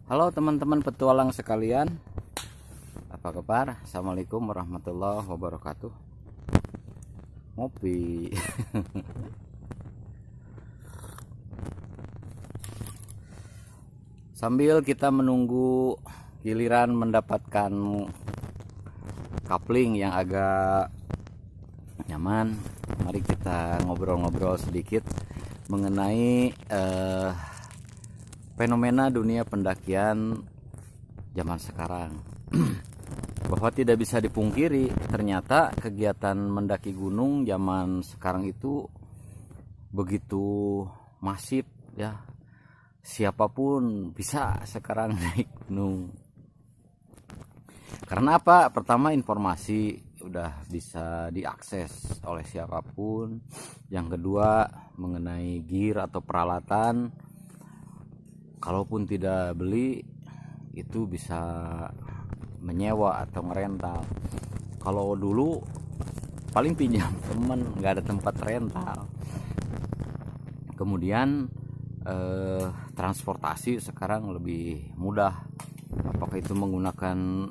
Halo teman-teman petualang sekalian, apa kabar? Assalamualaikum warahmatullahi wabarakatuh. Ngopi. Sambil kita menunggu giliran mendapatkan coupling yang agak nyaman, mari kita ngobrol-ngobrol sedikit mengenai fenomena dunia pendakian zaman sekarang. Bahwa tidak bisa dipungkiri, ternyata kegiatan mendaki gunung zaman sekarang itu begitu masif ya. Siapapun bisa sekarang naik gunung. Karena apa? Pertama, informasi udah bisa diakses oleh siapapun. Yang kedua, mengenai gear atau peralatan, kalaupun tidak beli itu bisa menyewa atau ngerental. Kalau dulu paling pinjam temen, nggak ada tempat rental. Kemudian transportasi sekarang lebih mudah, apakah itu menggunakan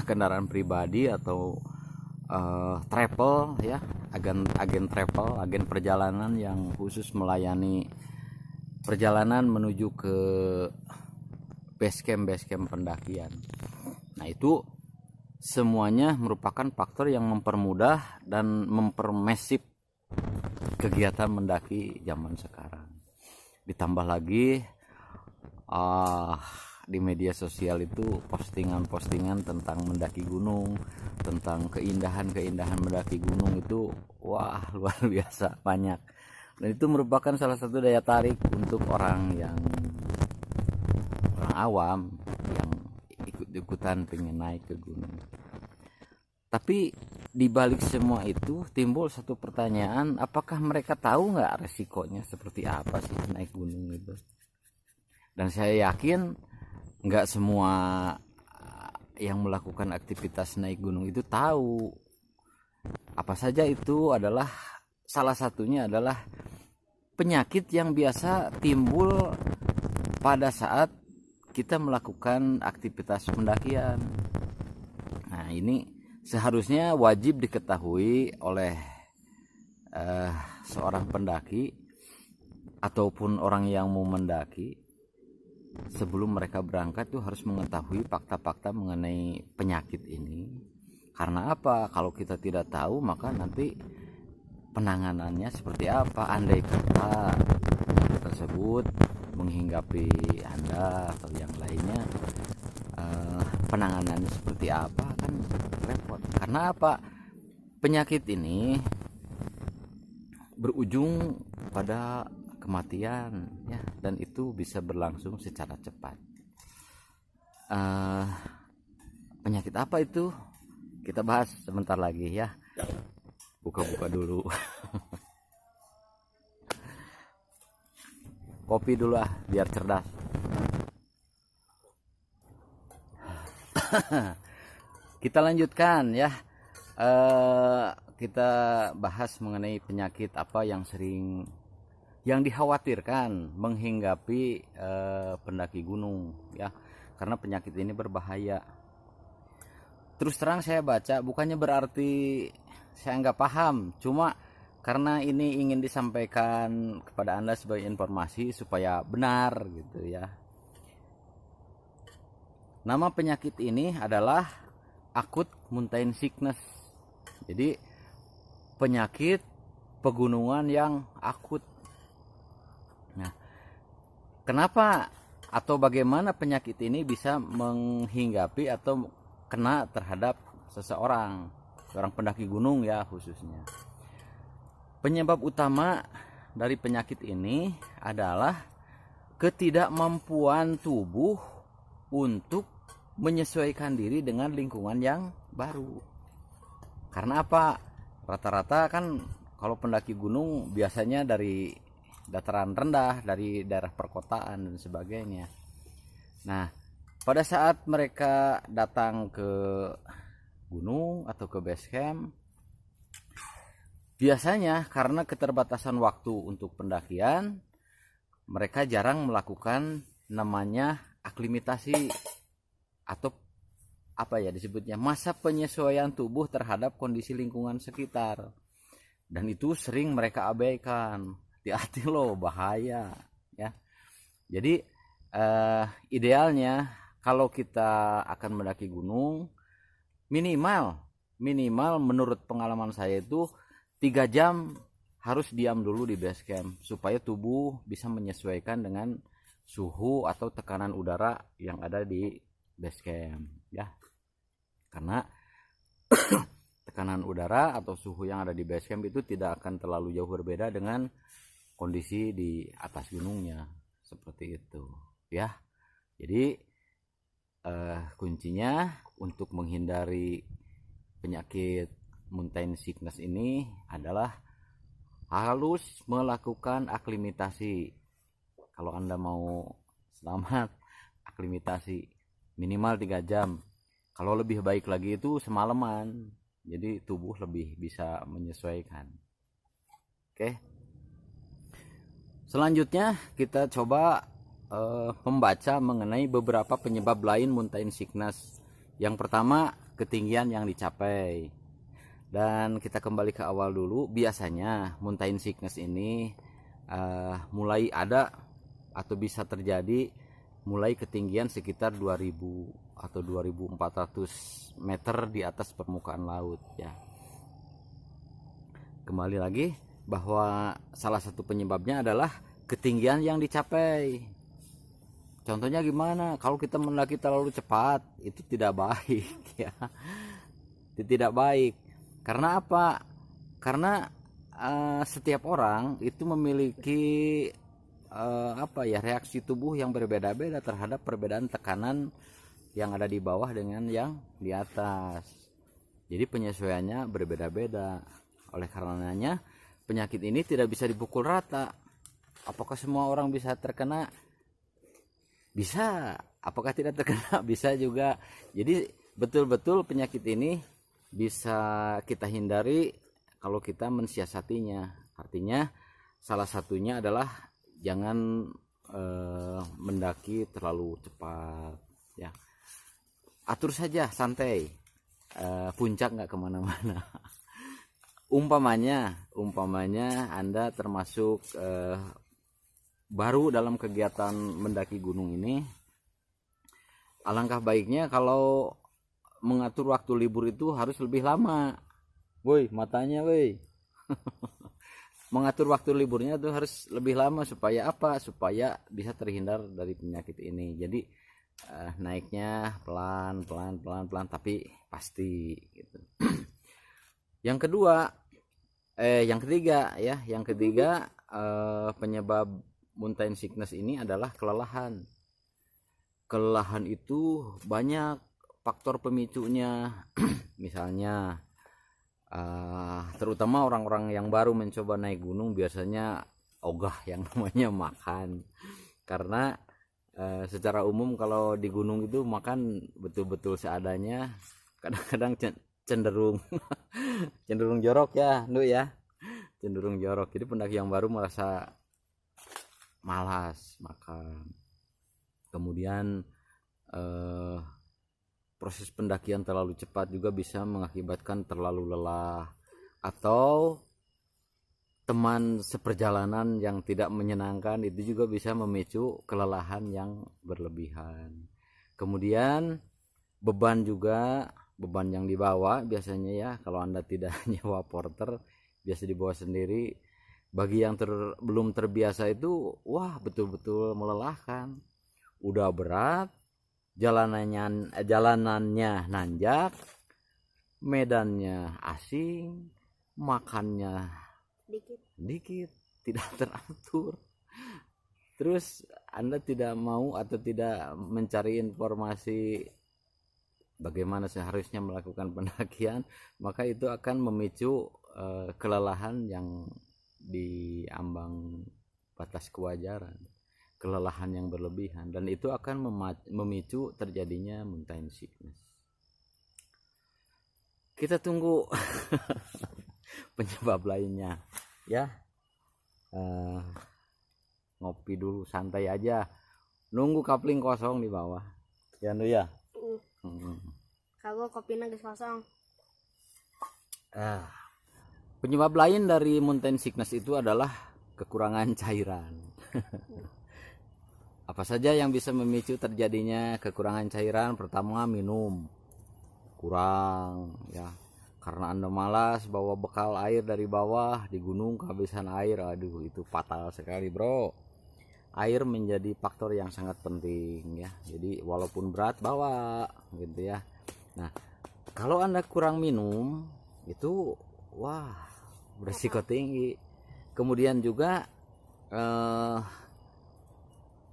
kendaraan pribadi atau travel ya, agen travel, agen perjalanan yang khusus melayani perjalanan menuju ke base camp pendakian. Nah, itu semuanya merupakan faktor yang mempermudah dan mempermasif kegiatan mendaki zaman sekarang. Ditambah lagi di media sosial itu postingan-postingan tentang mendaki gunung, tentang keindahan-keindahan mendaki gunung itu wah luar biasa banyak. Dan itu merupakan salah satu daya tarik untuk orang awam yang ikut-ikutan pengen naik ke gunung. Tapi di balik semua itu timbul satu pertanyaan, apakah mereka tahu nggak resikonya seperti apa sih naik gunung itu? Dan saya yakin nggak semua yang melakukan aktivitas naik gunung itu tahu. Apa saja itu adalah, salah satunya adalah penyakit yang biasa timbul pada saat kita melakukan aktivitas pendakian. Nah, ini seharusnya wajib diketahui oleh seorang pendaki ataupun orang yang mau mendaki. Sebelum mereka berangkat tuh harus mengetahui fakta-fakta mengenai penyakit ini. Karena apa? Kalau kita tidak tahu, maka nanti penanganannya seperti apa. Andai kata tersebut menghinggapi Anda atau yang lainnya, penanganannya seperti apa kan repot. Karena apa? Penyakit ini berujung pada kematian ya, dan itu bisa berlangsung secara cepat. Penyakit apa itu? Kita bahas sebentar lagi ya. Buka-buka dulu. Kopi dulu biar cerdas. Kita lanjutkan ya. Kita bahas mengenai penyakit apa yang dikhawatirkan menghinggapi pendaki gunung ya, karena penyakit ini berbahaya. Terus terang saya baca, bukannya berarti saya nggak paham, cuma karena ini ingin disampaikan kepada Anda sebagai informasi supaya benar gitu ya. Nama penyakit ini adalah acute mountain sickness. Jadi penyakit pegunungan yang akut. Nah, kenapa atau bagaimana penyakit ini bisa menghinggapi atau kena terhadap seorang pendaki gunung ya khususnya. Penyebab utama dari penyakit ini adalah ketidakmampuan tubuh untuk menyesuaikan diri dengan lingkungan yang baru. Karena apa? Rata-rata kan kalau pendaki gunung biasanya dari dataran rendah, dari daerah perkotaan dan sebagainya. Nah, pada saat mereka datang ke gunung atau ke base camp, biasanya karena keterbatasan waktu untuk pendakian, mereka jarang melakukan namanya aklimatasi atau apa ya disebutnya, masa penyesuaian tubuh terhadap kondisi lingkungan sekitar, dan itu sering mereka abaikan. Hati-hati loh, bahaya ya. Jadi idealnya kalau kita akan mendaki gunung, minimal menurut pengalaman saya itu 3 jam harus diam dulu di base camp supaya tubuh bisa menyesuaikan dengan suhu atau tekanan udara yang ada di base camp ya. Karena tekanan udara atau suhu yang ada di base camp itu tidak akan terlalu jauh berbeda dengan kondisi di atas gunungnya, seperti itu ya. Jadi kuncinya untuk menghindari penyakit mountain sickness ini adalah harus melakukan aklimatasi. Kalau Anda mau selamat, aklimatasi minimal 3 jam. Kalau lebih baik lagi itu semalaman, jadi tubuh lebih bisa menyesuaikan. Oke. Selanjutnya kita coba membaca mengenai beberapa penyebab lain mountain sickness. Yang pertama, ketinggian yang dicapai. Dan kita kembali ke awal dulu. Biasanya mountain sickness ini mulai ada atau bisa terjadi mulai ketinggian sekitar 2000 atau 2400 meter di atas permukaan laut ya. Kembali lagi bahwa salah satu penyebabnya adalah ketinggian yang dicapai. Contohnya gimana? Kalau kita mendaki terlalu cepat, itu tidak baik ya. Itu tidak baik. Karena apa? Karena setiap orang itu memiliki reaksi tubuh yang berbeda-beda terhadap perbedaan tekanan yang ada di bawah dengan yang di atas. Jadi penyesuaiannya berbeda-beda. Oleh karenanya penyakit ini tidak bisa dipukul rata. Apakah semua orang bisa terkena? Bisa. Apakah tidak terkena? Bisa juga. Jadi betul-betul penyakit ini bisa kita hindari kalau kita mensiasatinya. Artinya salah satunya adalah jangan mendaki terlalu cepat ya. Atur saja santai, puncak nggak kemana-mana. Umpamanya Anda termasuk baru dalam kegiatan mendaki gunung ini, alangkah baiknya kalau mengatur waktu libur itu harus lebih lama. Woi, matanya woi. Mengatur waktu liburnya itu harus lebih lama supaya apa? Supaya bisa terhindar dari penyakit ini. Jadi naiknya pelan tapi pasti gitu. Yang ketiga penyebab mountain sickness ini adalah kelelahan. Kelelahan itu banyak faktor pemicunya. Misalnya terutama orang-orang yang baru mencoba naik gunung biasanya ogah yang namanya makan. Karena secara umum kalau di gunung itu makan betul-betul seadanya, kadang-kadang cenderung jorok ya, Nduk ya. Cenderung jorok. Jadi pendaki yang baru merasa malas makan. Kemudian proses pendakian terlalu cepat juga bisa mengakibatkan terlalu lelah, atau teman seperjalanan yang tidak menyenangkan itu juga bisa memicu kelelahan yang berlebihan. Kemudian beban yang dibawa biasanya ya, kalau Anda tidak nyewa porter biasa dibawa sendiri. Bagi yang belum terbiasa itu betul-betul melelahkan. Udah berat, jalanannya nanjak, medannya asing, makannya dikit, tidak teratur. Terus Anda tidak mau atau tidak mencari informasi bagaimana seharusnya melakukan pendakian, maka itu akan memicu kelelahan yang di ambang batas kewajaran, kelelahan yang berlebihan, dan itu akan memicu terjadinya mountain sickness. Kita tunggu penyebab lainnya ya. Ngopi dulu, santai aja. nunggu kapling kosong di bawah ya nu ya. Kagok kopinya geus kosong. Penyebab lain dari mountain sickness itu adalah kekurangan cairan. Apa saja yang bisa memicu terjadinya kekurangan cairan? Pertama, minum kurang ya, karena Anda malas bawa bekal air dari bawah, di gunung kehabisan air. Aduh, itu fatal sekali bro. Air menjadi faktor yang sangat penting ya, jadi walaupun berat bawa gitu ya. Nah, kalau Anda kurang minum itu wah berisiko tinggi. Kemudian juga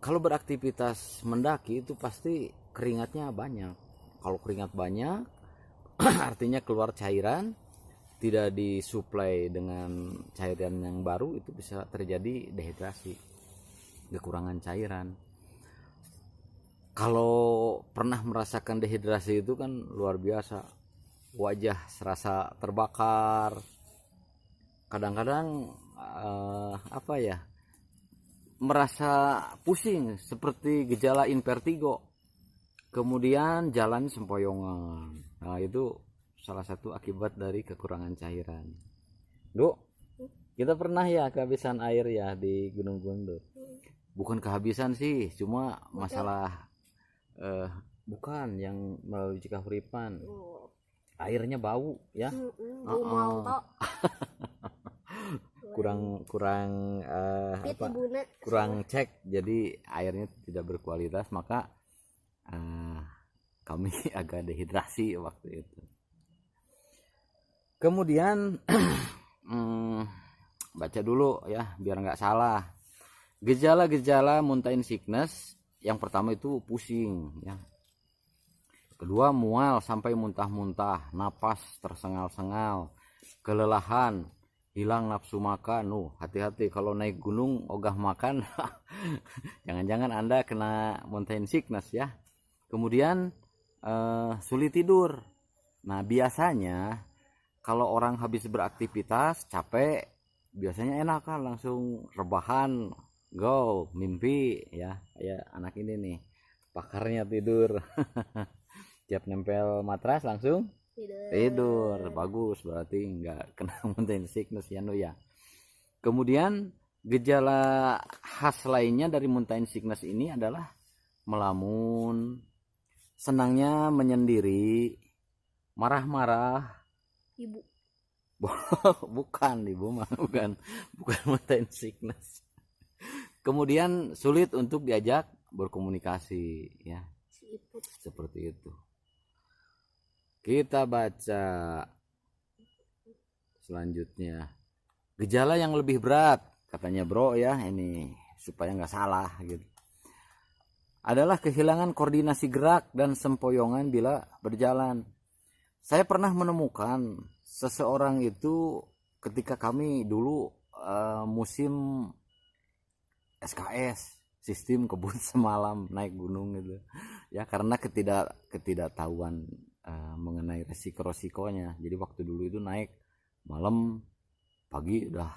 kalau beraktivitas mendaki itu pasti keringatnya banyak. Kalau keringat banyak artinya keluar cairan, tidak disuplai dengan cairan yang baru, itu bisa terjadi dehidrasi, kekurangan cairan. Kalau pernah merasakan dehidrasi itu kan luar biasa, wajah serasa terbakar, kadang-kadang merasa pusing seperti gejala vertigo, kemudian jalan sempoyongan. Nah, itu salah satu akibat dari kekurangan cairan. Duk, kita pernah ya kehabisan air ya di Gunung Guntur. Bukan kehabisan sih, cuma masalah bukan yang melalui Cikahuripan. Airnya bau ya. kurang cek, jadi airnya tidak berkualitas, maka kami agak dehidrasi waktu itu. Kemudian baca dulu ya biar nggak salah. Gejala-gejala mountain sickness, yang pertama itu pusing ya. Kedua, mual sampai muntah-muntah, napas tersengal-sengal, kelelahan, hilang nafsu makan. Hati-hati kalau naik gunung ogah makan. Jangan-jangan Anda kena mountain sickness ya. Kemudian sulit tidur. Nah, biasanya kalau orang habis beraktivitas capek, biasanya enak kan, langsung rebahan, go mimpi ya. Kayak anak ini nih, pakarnya tidur. Tiap nempel matras langsung tidur. Bagus, berarti nggak kena mountain sickness ya no ya. Kemudian gejala khas lainnya dari mountain sickness ini adalah melamun, senangnya menyendiri, marah-marah. Ibu. Bukan ibu mah, bukan mountain sickness. Kemudian sulit untuk diajak berkomunikasi ya, seperti itu. Kita baca selanjutnya, gejala yang lebih berat katanya bro ya, ini supaya nggak salah gitu, adalah kehilangan koordinasi gerak dan sempoyongan bila berjalan. Saya pernah menemukan seseorang itu ketika kami dulu musim SKS, sistem kebun semalam, naik gunung gitu ya, karena ketidaktahuan mengenai resiko-resikonya. Jadi waktu dulu itu naik malam, pagi udah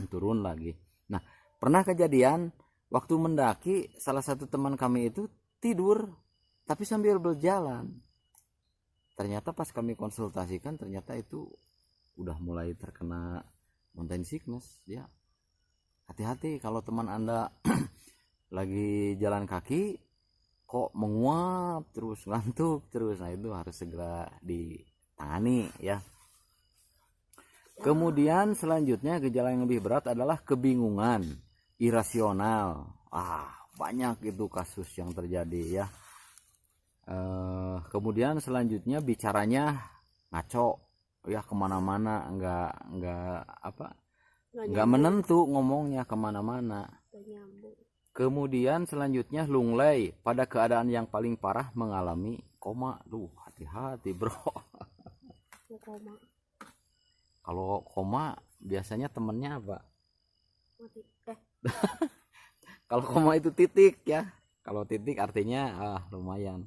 turun lagi. Nah, pernah kejadian waktu mendaki, salah satu teman kami itu tidur tapi sambil berjalan. Ternyata pas kami konsultasikan, ternyata itu udah mulai terkena mountain sickness ya. Hati-hati kalau teman Anda lagi jalan kaki kok menguap terus, ngantuk terus, nah itu harus segera ditangani ya. Kemudian selanjutnya gejala yang lebih berat adalah kebingungan, irasional. Banyak itu kasus yang terjadi ya. Kemudian selanjutnya bicaranya ngaco ya, kemana-mana, nggak menentu ngomongnya, kemana-mana. Kemudian selanjutnya lunglai, pada keadaan yang paling parah mengalami koma. Hati-hati bro. Koma. Kalau koma biasanya temennya apa? Mati. Kalau koma itu titik ya. Kalau titik artinya lumayan.